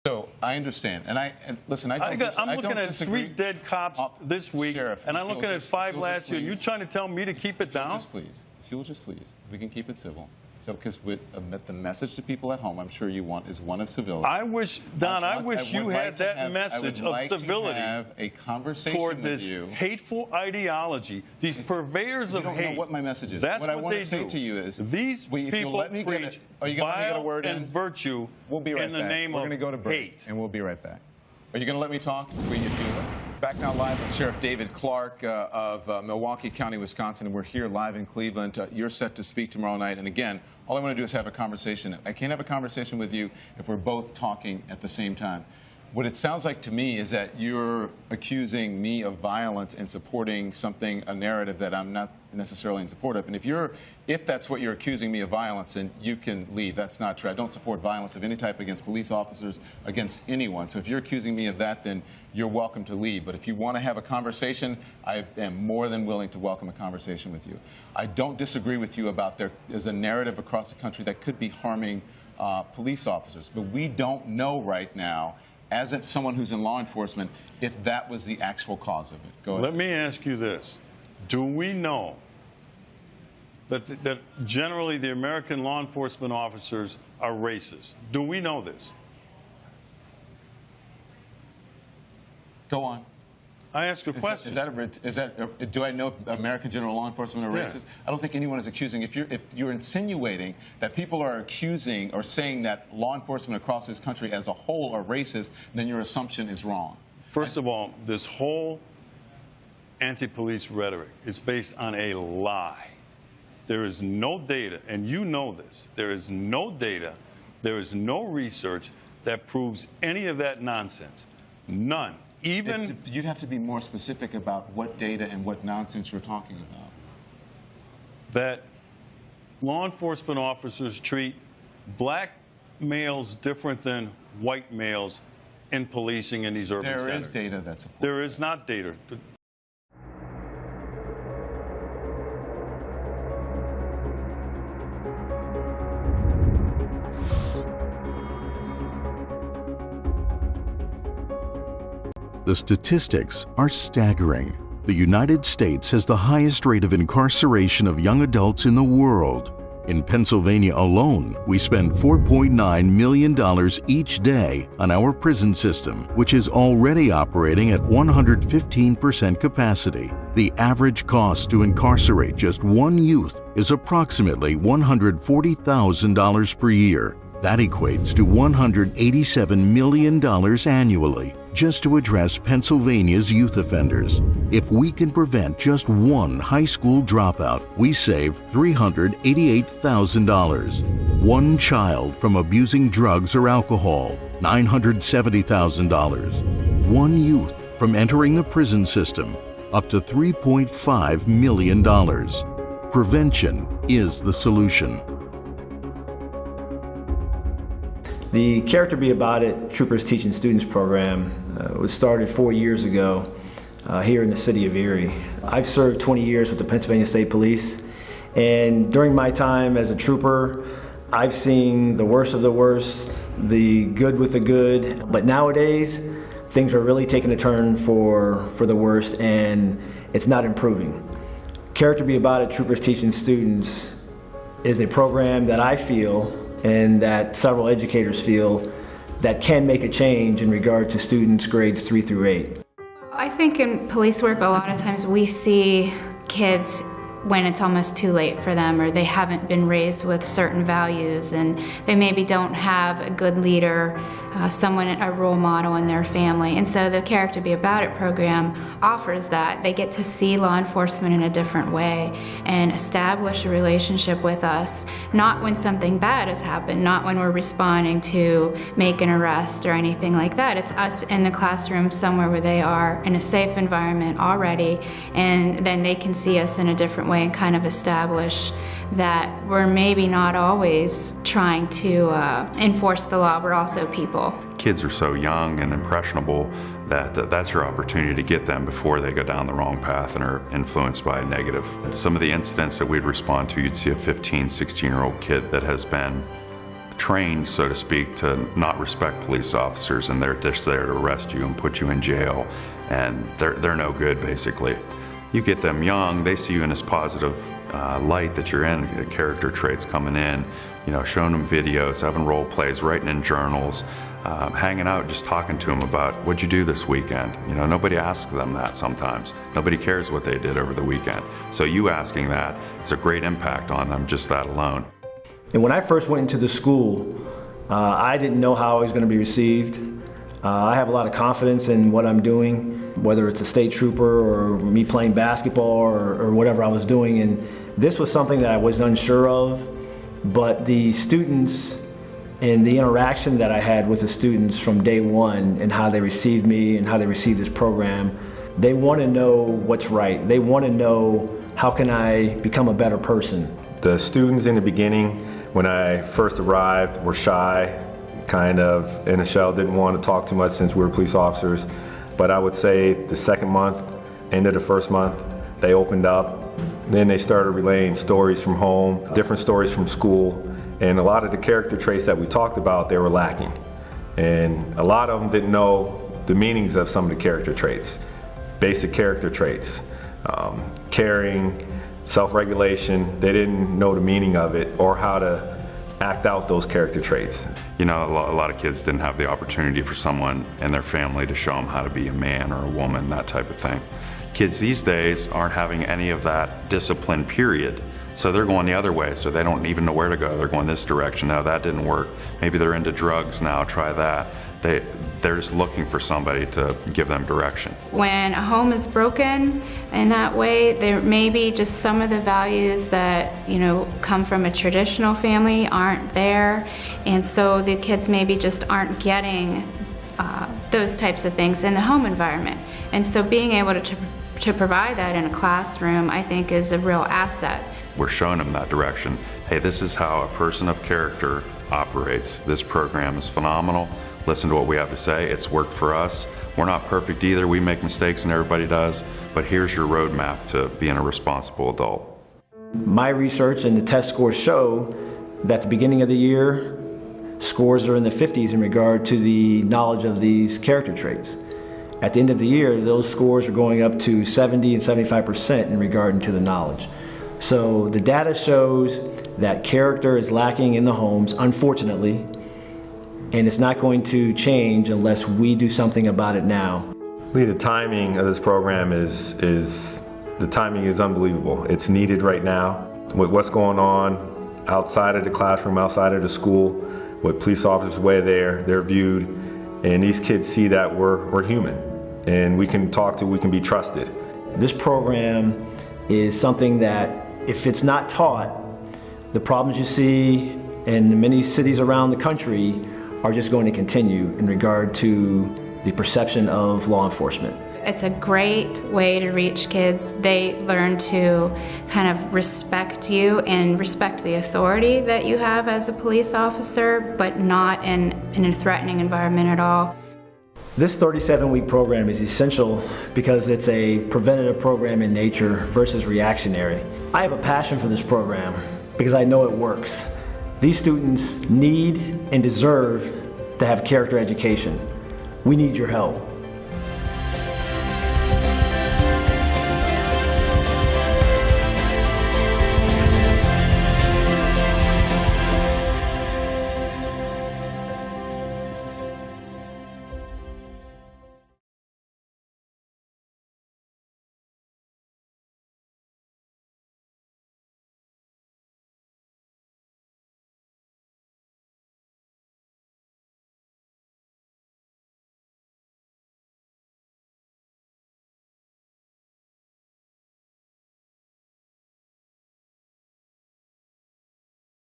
So I understand, and listen, I'm looking at 3 dead cops this week, Sheriff, and I'm looking at 5 last year. You trying to tell me to keep it down? If you will just please, we can keep it civil. So, because the message to people at home, I'm sure you want, is one of civility. I wish, Don, I wish you had that message of civility to have a conversation toward this with you. Hateful ideology, these purveyors of hate. You don't know what my message is. That's what I want to say do. to you is, these people preach vile and virtue we'll be right in the back. name We're of going to go to break, hate. and we'll be right back. Are you going to let me talk before you feel it? Back now live with Sheriff David Clarke of Milwaukee County, Wisconsin, and we're here live in Cleveland. You're set to speak tomorrow night, and again, all I want to do is have a conversation. I can't have a conversation with you if we're both talking at the same time. What it sounds like to me is that you're accusing me of violence and supporting something, a narrative that I'm not necessarily in support of. And if that's what you're accusing me of violence, then you can leave. That's not true. I don't support violence of any type against police officers, against anyone. So if you're accusing me of that, then you're welcome to leave. But if you want to have a conversation, I am more than willing to welcome a conversation with you. I don't disagree with you about there is a narrative across the country that could be harming police officers. But we don't know right now, as someone who's in law enforcement, if that was the actual cause of it. Go ahead. Let me ask you this. Do we know that generally the American law enforcement officers are racist? Do we know this? Go on. I ask a question. Do I know American general law enforcement are racist? I don't think anyone is accusing. If you're insinuating that people are accusing or saying that law enforcement across this country as a whole are racist, then your assumption is wrong. First of all, this whole anti-police rhetoric is based on a lie. There is no data, and you know this. There is no data, there is no research that proves any of that nonsense. None. You'd have to be more specific about what data and what nonsense you're talking about. That law enforcement officers treat black males different than white males in policing in these urban centers. There is data that supports There is not data. The statistics are staggering. The United States has the highest rate of incarceration of young adults in the world. In Pennsylvania alone, we spend $4.9 million each day on our prison system, which is already operating at 115% capacity. The average cost to incarcerate just one youth is approximately $140,000 per year. That equates to $187 million annually, just to address Pennsylvania's youth offenders. If we can prevent just one high school dropout, we save $388,000. One child from abusing drugs or alcohol, $970,000. One youth from entering the prison system, up to $3.5 million. Prevention is the solution. The Character Be About It Troopers Teaching Students program was started 4 years ago here in the city of Erie. I've served 20 years with the Pennsylvania State Police, and during my time as a trooper, I've seen the worst of the worst, the good with the good, but nowadays things are really taking a turn for the worst, and it's not improving. Character Be About It Troopers Teaching Students is a program that I feel, and that several educators feel, that can make a change in regard to students grades 3 through 8. I think in police work, a lot of times we see kids when it's almost too late for them, or they haven't been raised with certain values, and they maybe don't have a good leader, a role model in their family. And so the Character Be About It program offers that. They get to see law enforcement in a different way and establish a relationship with us, not when something bad has happened, not when we're responding to make an arrest or anything like that. It's us in the classroom somewhere where they are in a safe environment already, and then they can see us in a different way and kind of establish that we're maybe not always trying to enforce the law, we're also people. Kids are so young and impressionable that that's your opportunity to get them before they go down the wrong path and are influenced by a negative. Some of the incidents that we'd respond to, you'd see a 15, 16-year-old kid that has been trained, so to speak, to not respect police officers, and they're just there to arrest you and put you in jail, and they're no good, basically. You get them young, they see you in this positive light that you're in, character traits coming in, you know, showing them videos, having role plays, writing in journals, hanging out, just talking to them about what'd you do this weekend. You know, nobody asks them that sometimes. Nobody cares what they did over the weekend. So you asking that is a great impact on them, just that alone. And when I first went into the school, I didn't know how I was going to be received. I have a lot of confidence in what I'm doing, whether it's a state trooper or me playing basketball or whatever I was doing. And this was something that I was unsure of, but the students and the interaction that I had with the students from day one and how they received me and how they received this program, they want to know what's right. They want to know, how can I become a better person? The students in the beginning, when I first arrived, were shy, kind of in a shell, didn't want to talk too much since we were police officers. But I would say the second month, end of the first month, they opened up. Then they started relaying stories from home, different stories from school, and a lot of the character traits that we talked about, they were lacking. And a lot of them didn't know the meanings of some of the character traits, basic character traits, caring, self-regulation. They didn't know the meaning of it or how to act out those character traits. You know, a lot of kids didn't have the opportunity for someone in their family to show them how to be a man or a woman, that type of thing. Kids these days aren't having any of that discipline, period. So they're going the other way, so they don't even know where to go. They're going this direction. No, that didn't work. Maybe they're into drugs now, try that. They're just looking for somebody to give them direction. When a home is broken in that way, there may be just some of the values that, you know, come from a traditional family aren't there, and so the kids maybe just aren't getting those types of things in the home environment. And so being able to provide that in a classroom, I think, is a real asset. We're showing them that direction. Hey, this is how a person of character operates. This program is phenomenal. Listen to what we have to say. It's worked for us. We're not perfect either. We make mistakes and everybody does, but here's your roadmap to being a responsible adult. My research and the test scores show that at the beginning of the year, scores are in the 50s in regard to the knowledge of these character traits. At the end of the year, those scores are going up to 70 and 75% in regard to the knowledge. So the data shows that character is lacking in the homes, unfortunately, and it's not going to change unless we do something about it now. The timing of this program is unbelievable. It's needed right now. With what's going on outside of the classroom, outside of the school, with police officers way there, they're viewed, and these kids see that we're human, and we can talk to, we can be trusted. This program is something that, if it's not taught, the problems you see in many cities around the country are just going to continue in regard to the perception of law enforcement. It's a great way to reach kids. They learn to kind of respect you and respect the authority that you have as a police officer, but not in a threatening environment at all. This 37-week program is essential because it's a preventative program in nature versus reactionary. I have a passion for this program because I know it works. These students need and deserve to have character education. We need your help.